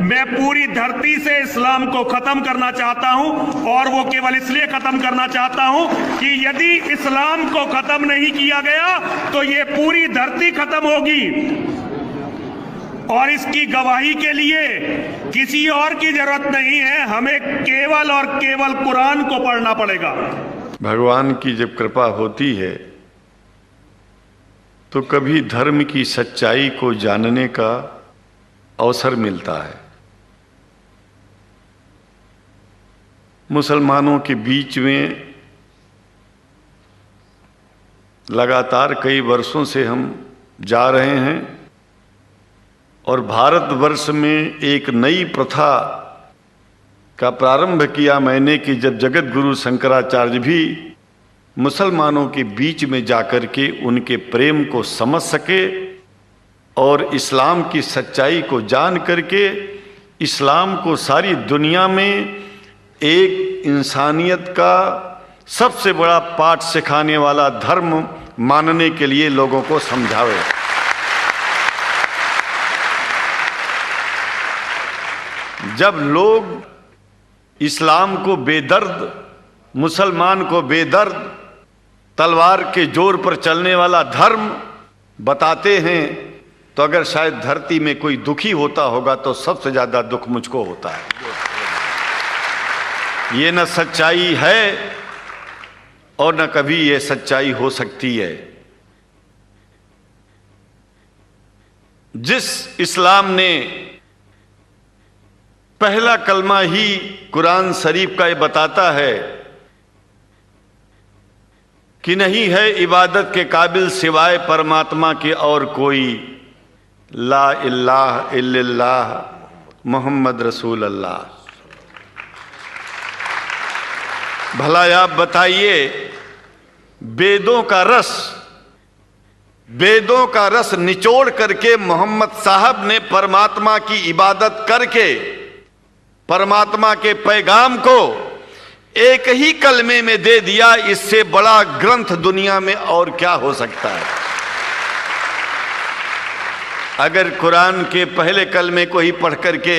मैं पूरी धरती से इस्लाम को खत्म करना चाहता हूं, और वो केवल इसलिए खत्म करना चाहता हूं कि यदि इस्लाम को खत्म नहीं किया गया तो ये पूरी धरती खत्म होगी। और इसकी गवाही के लिए किसी और की जरूरत नहीं है, हमें केवल और केवल कुरान को पढ़ना पड़ेगा। भगवान की जब कृपा होती है तो कभी धर्म की सच्चाई को जानने का अवसर मिलता है। मुसलमानों के बीच में लगातार कई वर्षों से हम जा रहे हैं और भारतवर्ष में एक नई प्रथा का प्रारंभ किया मैंने कि जब जगत गुरु शंकराचार्य भी मुसलमानों के बीच में जाकर के उनके प्रेम को समझ सके और इस्लाम की सच्चाई को जान करके इस्लाम को सारी दुनिया में एक इंसानियत का सबसे बड़ा पाठ सिखाने वाला धर्म मानने के लिए लोगों को समझावे। जब लोग इस्लाम को बेदर्द, मुसलमान को बेदर्द, तलवार के जोर पर चलने वाला धर्म बताते हैं तो अगर शायद धरती में कोई दुखी होता होगा तो सबसे ज्यादा दुख मुझको होता है। ये न सच्चाई है और न कभी ये सच्चाई हो सकती है। जिस इस्लाम ने पहला कलमा ही कुरान शरीफ का ये बताता है कि नहीं है इबादत के काबिल सिवाय परमात्मा के और कोई, ला इलाहा इल्लल्लाह मोहम्मद रसूल अल्लाह। भला आप बताइए, वेदों का रस निचोड़ करके मोहम्मद साहब ने परमात्मा की इबादत करके परमात्मा के पैगाम को एक ही कलमे में दे दिया। इससे बड़ा ग्रंथ दुनिया में और क्या हो सकता है। अगर कुरान के पहले कलमे को ही पढ़ करके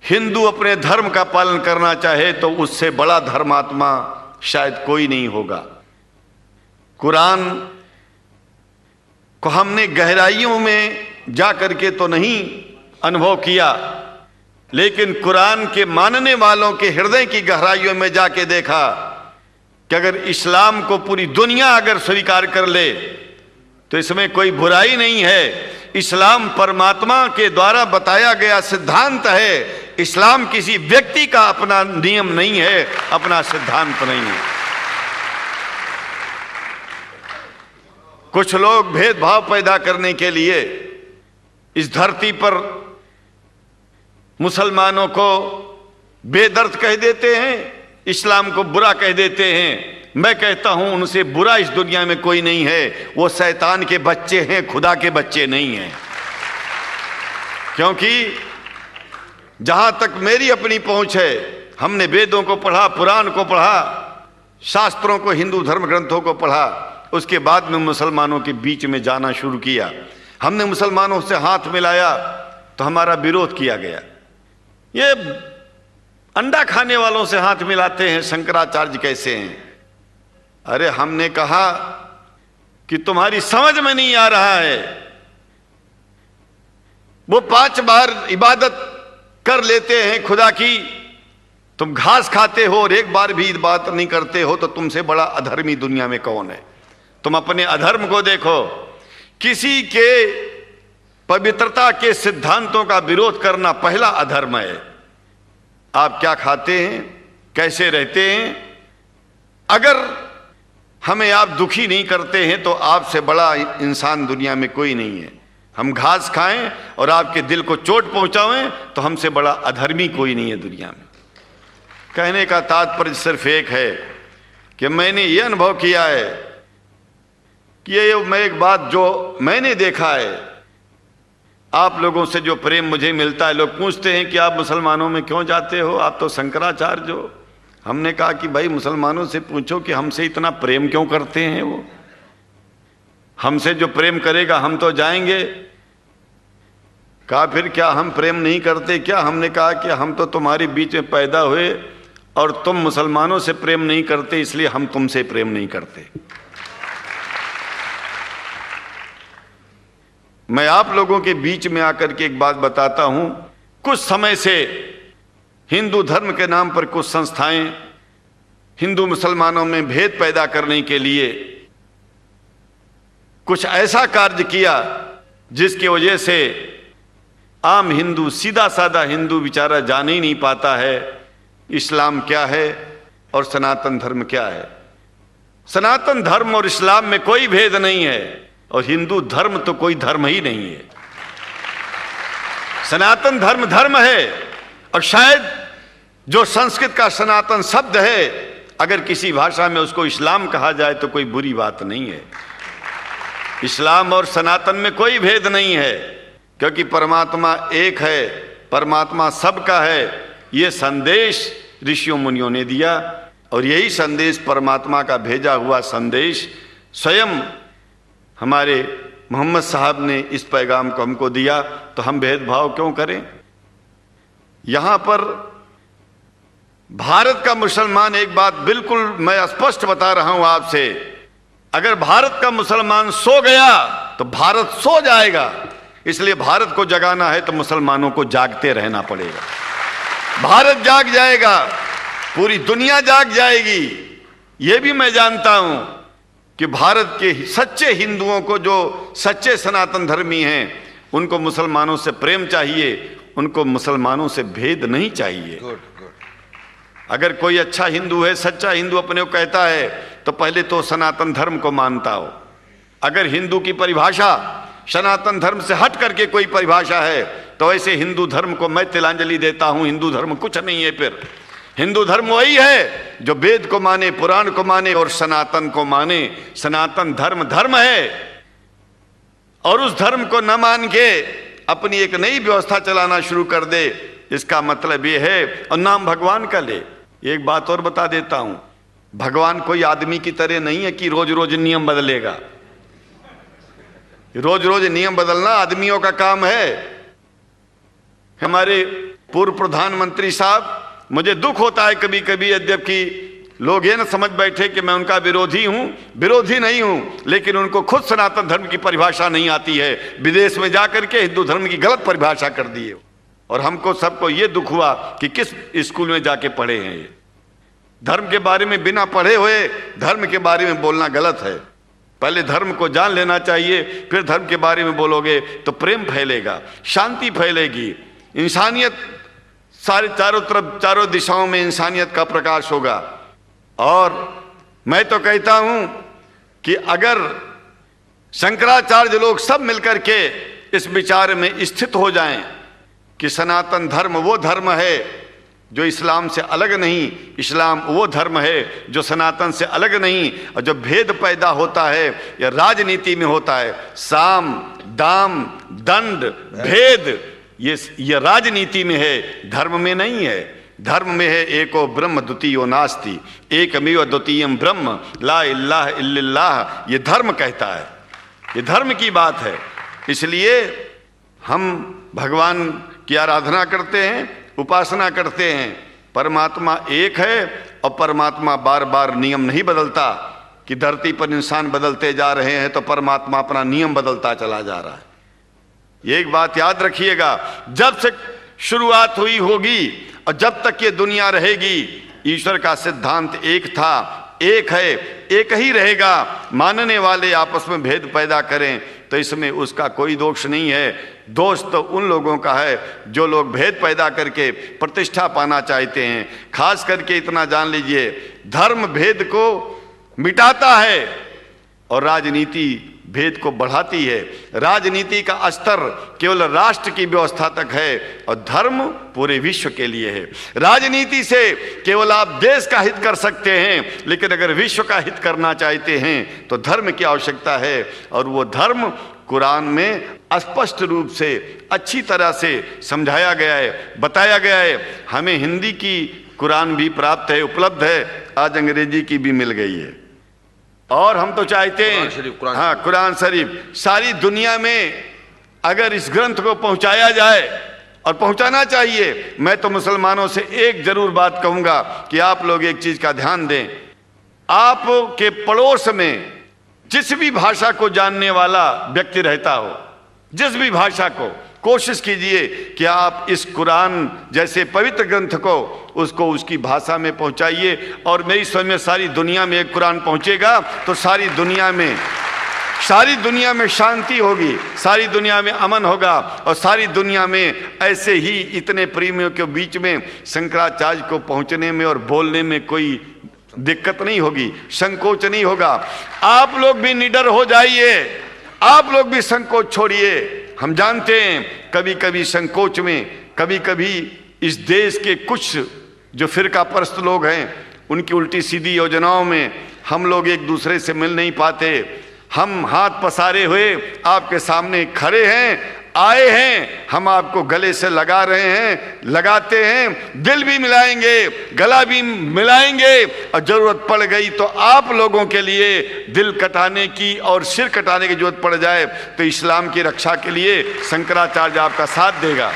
हिंदू अपने धर्म का पालन करना चाहे तो उससे बड़ा धर्मात्मा शायद कोई नहीं होगा। कुरान को हमने गहराइयों में जा करके तो नहीं अनुभव किया, लेकिन कुरान के मानने वालों के हृदय की गहराइयों में जाके देखा कि अगर इस्लाम को पूरी दुनिया अगर स्वीकार कर ले तो इसमें कोई बुराई नहीं है। इस्लाम परमात्मा के द्वारा बताया गया सिद्धांत है। इस्लाम किसी व्यक्ति का अपना नियम नहीं है, अपना सिद्धांत नहीं है। कुछ लोग भेदभाव पैदा करने के लिए इस धरती पर मुसलमानों को बेदर्द कह देते हैं, इस्लाम को बुरा कह देते हैं। मैं कहता हूं उनसे बुरा इस दुनिया में कोई नहीं है। वो शैतान के बच्चे हैं, खुदा के बच्चे नहीं हैं। क्योंकि जहां तक मेरी अपनी पहुंच है, हमने वेदों को पढ़ा, पुराण को पढ़ा, शास्त्रों को, हिंदू धर्म ग्रंथों को पढ़ा। उसके बाद में मुसलमानों के बीच में जाना शुरू किया। हमने मुसलमानों से हाथ मिलाया तो हमारा विरोध किया गया। ये अंडा खाने वालों से हाथ मिलाते हैं, शंकराचार्य कैसे हैं? अरे हमने कहा कि तुम्हारी समझ में नहीं आ रहा है। वो 5 बार इबादत कर लेते हैं खुदा की, तुम घास खाते हो और एक बार भी इबादत नहीं करते हो, तो तुमसे बड़ा अधर्मी दुनिया में कौन है? तुम अपने अधर्म को देखो। किसी के पवित्रता के सिद्धांतों का विरोध करना पहला अधर्म है। आप क्या खाते हैं, कैसे रहते हैं, अगर हमें आप दुखी नहीं करते हैं तो आपसे बड़ा इंसान दुनिया में कोई नहीं है। हम घास खाएं और आपके दिल को चोट पहुंचाएं तो हमसे बड़ा अधर्मी कोई नहीं है दुनिया में। कहने का तात्पर्य सिर्फ एक है कि मैंने ये अनुभव किया है कि ये मैं एक बात जो मैंने देखा है, आप लोगों से जो प्रेम मुझे मिलता है, लोग पूछते हैं कि आप मुसलमानों में क्यों जाते हो, आप तो शंकराचार्य हो। हमने कहा कि भाई मुसलमानों से पूछो कि हमसे इतना प्रेम क्यों करते हैं। वो हमसे जो प्रेम करेगा हम तो जाएंगे। कहा फिर क्या हम प्रेम नहीं करते क्या? हमने कहा कि हम तो तुम्हारे बीच में पैदा हुए और तुम मुसलमानों से प्रेम नहीं करते, इसलिए हम तुमसे प्रेम नहीं करते। मैं आप लोगों के बीच में आकर के एक बात बताता हूं। कुछ समय से हिंदू धर्म के नाम पर कुछ संस्थाएं हिंदू मुसलमानों में भेद पैदा करने के लिए कुछ ऐसा कार्य किया जिसकी वजह से आम हिंदू, सीधा साधा हिंदू बेचारा जान ही नहीं पाता है इस्लाम क्या है और सनातन धर्म क्या है। सनातन धर्म और इस्लाम में कोई भेद नहीं है और हिंदू धर्म तो कोई धर्म ही नहीं है। सनातन धर्म धर्म है और शायद जो संस्कृत का सनातन शब्द है, अगर किसी भाषा में उसको इस्लाम कहा जाए तो कोई बुरी बात नहीं है। इस्लाम और सनातन में कोई भेद नहीं है, क्योंकि परमात्मा एक है, परमात्मा सबका है। ये संदेश ऋषियों मुनियों ने दिया और यही संदेश परमात्मा का भेजा हुआ संदेश स्वयं हमारे मोहम्मद साहब ने इस पैगाम को हमको दिया। तो हम भेदभाव क्यों करें? यहां पर भारत का मुसलमान, एक बात बिल्कुल मैं स्पष्ट बता रहा हूं आपसे, अगर भारत का मुसलमान सो गया तो भारत सो जाएगा। इसलिए भारत को जगाना है तो मुसलमानों को जागते रहना पड़ेगा। भारत जाग जाएगा, पूरी दुनिया जाग जाएगी। यह भी मैं जानता हूं कि भारत के सच्चे हिंदुओं को, जो सच्चे सनातन धर्मी हैं, उनको मुसलमानों से प्रेम चाहिए, उनको मुसलमानों से भेद नहीं चाहिए। अगर कोई अच्छा हिंदू है, सच्चा हिंदू अपने को कहता है, तो पहले तो सनातन धर्म को मानता हो। अगर हिंदू की परिभाषा सनातन धर्म से हट करके कोई परिभाषा है, तो ऐसे हिंदू धर्म को मैं तिलांजलि देता हूं। हिंदू धर्म कुछ नहीं है। फिर हिंदू धर्म वही है जो वेद को माने, पुराण को माने और सनातन को माने। सनातन धर्म धर्म है और उस धर्म को न मान के अपनी एक नई व्यवस्था चलाना शुरू कर दे, इसका मतलब यह है, और नाम भगवान का ले। एक बात और बता देता हूं, भगवान कोई आदमी की तरह नहीं है कि रोज रोज नियम बदलेगा। रोज रोज नियम बदलना आदमियों का काम है। हमारे पूर्व प्रधानमंत्री साहब, मुझे दुख होता है कभी कभी, यद्यपि लोग ये न समझ बैठे कि मैं उनका विरोधी हूं। विरोधी नहीं हूं, लेकिन उनको खुद सनातन धर्म की परिभाषा नहीं आती है। विदेश में जाकर के हिंदू धर्म की गलत परिभाषा कर दी है। और हमको सबको ये दुख हुआ कि किस स्कूल में जाके पढ़े हैं ये। धर्म के बारे में बिना पढ़े हुए धर्म के बारे में बोलना गलत है। पहले धर्म को जान लेना चाहिए, फिर धर्म के बारे में बोलोगे तो प्रेम फैलेगा, शांति फैलेगी, इंसानियत सारे चारों तरफ, चारों दिशाओं में इंसानियत का प्रकाश होगा। और मैं तो कहता हूं कि अगर शंकराचार्य लोग सब मिलकर के इस विचार में स्थित हो जाएं कि सनातन धर्म वो धर्म है जो इस्लाम से अलग नहीं, इस्लाम वो धर्म है जो सनातन से अलग नहीं, और जो भेद पैदा होता है या राजनीति में होता है, साम दाम दंड भेद, ये राजनीति में है, धर्म में नहीं है। धर्म में है एको ब्रह्म द्वितीयो नास्ति, एकमेव द्वितीयम ब्रह्म ला इलाहा इल्लल्लाह। ये धर्म कहता है, ये धर्म की बात है। इसलिए हम भगवान की आराधना करते हैं, उपासना करते हैं। परमात्मा एक है और परमात्मा बार बार नियम नहीं बदलता कि धरती पर इंसान बदलते जा रहे हैं तो परमात्मा अपना नियम बदलता चला जा रहा है। ये एक बात याद रखिएगा, जब से शुरुआत हुई होगी और जब तक ये दुनिया रहेगी, ईश्वर का सिद्धांत एक था, एक है, एक ही रहेगा। मानने वाले आपस में भेद पैदा करें तो इसमें उसका कोई दोष नहीं है। दोष तो उन लोगों का है जो लोग भेद पैदा करके प्रतिष्ठा पाना चाहते हैं। खास करके इतना जान लीजिए, धर्म भेद को मिटाता है और राजनीति भेद को बढ़ाती है। राजनीति का स्तर केवल राष्ट्र की व्यवस्था तक है और धर्म पूरे विश्व के लिए है। राजनीति से केवल आप देश का हित कर सकते हैं, लेकिन अगर विश्व का हित करना चाहते हैं तो धर्म की आवश्यकता है। और वो धर्म कुरान में स्पष्ट रूप से अच्छी तरह से समझाया गया है, बताया गया है। हमें हिंदी की कुरान भी प्राप्त है, उपलब्ध है, आज अंग्रेजी की भी मिल गई है। और हम तो चाहते हैं, हाँ, कुरान शरीफ सारी दुनिया में अगर इस ग्रंथ को पहुंचाया जाए, और पहुंचाना चाहिए, मैं तो मुसलमानों से एक जरूर बात कहूंगा कि आप लोग एक चीज का ध्यान दें। आपके पड़ोस में जिस भी भाषा को जानने वाला व्यक्ति रहता हो, जिस भी भाषा को, कोशिश कीजिए कि आप इस कुरान जैसे पवित्र ग्रंथ को उसको उसकी भाषा में पहुंचाइए। और मेरी समझ में सारी दुनिया में एक कुरान पहुंचेगा तो सारी दुनिया में शांति होगी, सारी दुनिया में अमन होगा, और सारी दुनिया में ऐसे ही इतने प्रेमियों के बीच में शंकराचार्य को पहुंचने में और बोलने में कोई दिक्कत नहीं होगी, संकोच नहीं होगा। आप लोग भी निडर हो जाइए, आप लोग भी संकोच छोड़िए। हम जानते हैं कभी कभी संकोच में, कभी कभी इस देश के कुछ जो फिरका परस्त लोग हैं उनकी उल्टी सीधी योजनाओं में हम लोग एक दूसरे से मिल नहीं पाते। हम हाथ पसारे हुए आपके सामने खड़े हैं, आए हैं, हम आपको गले से लगा रहे हैं, लगाते हैं, दिल भी मिलाएंगे, गला भी मिलाएंगे, और जरूरत पड़ गई तो आप लोगों के लिए दिल कटाने की और सिर कटाने की जरूरत पड़ जाए तो इस्लाम की रक्षा के लिए शंकराचार्य आपका साथ देगा।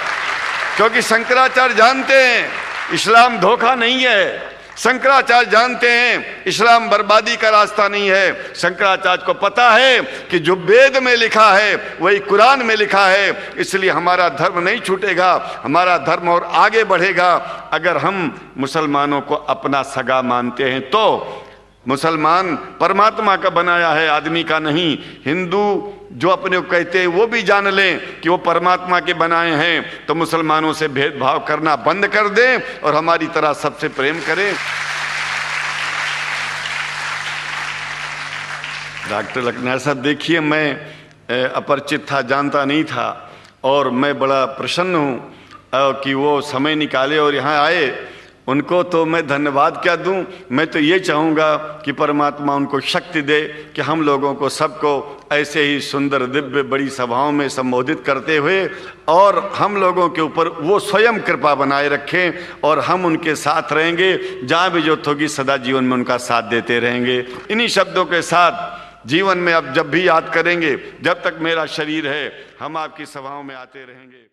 क्योंकि शंकराचार्य जानते हैं इस्लाम धोखा नहीं है, शंकराचार्य जानते हैं इस्लाम बर्बादी का रास्ता नहीं है। शंकराचार्य को पता है कि जो वेद में लिखा है वही कुरान में लिखा है, इसलिए हमारा धर्म नहीं छूटेगा, हमारा धर्म और आगे बढ़ेगा। अगर हम मुसलमानों को अपना सगा मानते हैं तो मुसलमान परमात्मा का बनाया है, आदमी का नहीं। हिंदू जो अपने को कहते हैं वो भी जान लें कि वो परमात्मा के बनाए हैं, तो मुसलमानों से भेदभाव करना बंद कर दें और हमारी तरह सबसे प्रेम करें। डॉक्टर लखनऊ साहब, देखिए मैं अपरिचित था, जानता नहीं था, और मैं बड़ा प्रसन्न हूँ कि वो समय निकाले और यहाँ आए। उनको तो मैं धन्यवाद क्या दूं, मैं तो ये चाहूँगा कि परमात्मा उनको शक्ति दे कि हम लोगों को सबको ऐसे ही सुंदर दिव्य बड़ी सभाओं में संबोधित करते हुए और हम लोगों के ऊपर वो स्वयं कृपा बनाए रखें और हम उनके साथ रहेंगे, जहाँ भी जरूरत होगी सदा जीवन में उनका साथ देते रहेंगे। इन्हीं शब्दों के साथ जीवन में अब जब भी याद करेंगे, जब तक मेरा शरीर है हम आपकी सभाओं में आते रहेंगे।